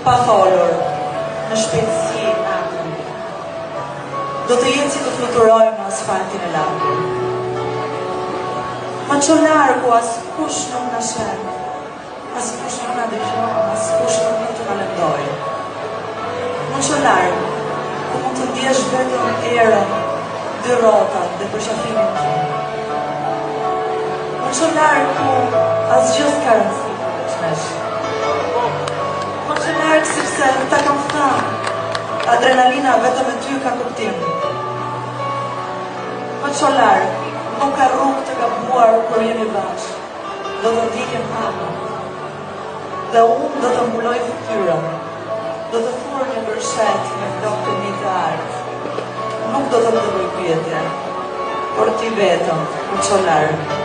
pa folur, në shpejtësi natën. Do të jetë si të fluturojmë në asfaltin e lagur. Ma që larë ku as kush nuk në shenë, as kush nuk në dëgjon, as kush nuk të në lëndoj. Ma që larë ku mund të ndjesh vetëm erën, dy rotat dhe përshafimin të. Ma që larë ku as gjithë ka rëndësi për veçnesh. Ma që larë sepse ta kam thënë, adrenalina vetëm e ty ka kuptim. Ma që larë nuk ka rrugë të gabuar kur jemi bashkë. Do të ndikim hapën. Dhe unë do të mbuloj fytyrën. Do të thurë një bërshet me flokë të mi të artë. Nuk do të bëj pyetje, por ti vetëm, më qolarë.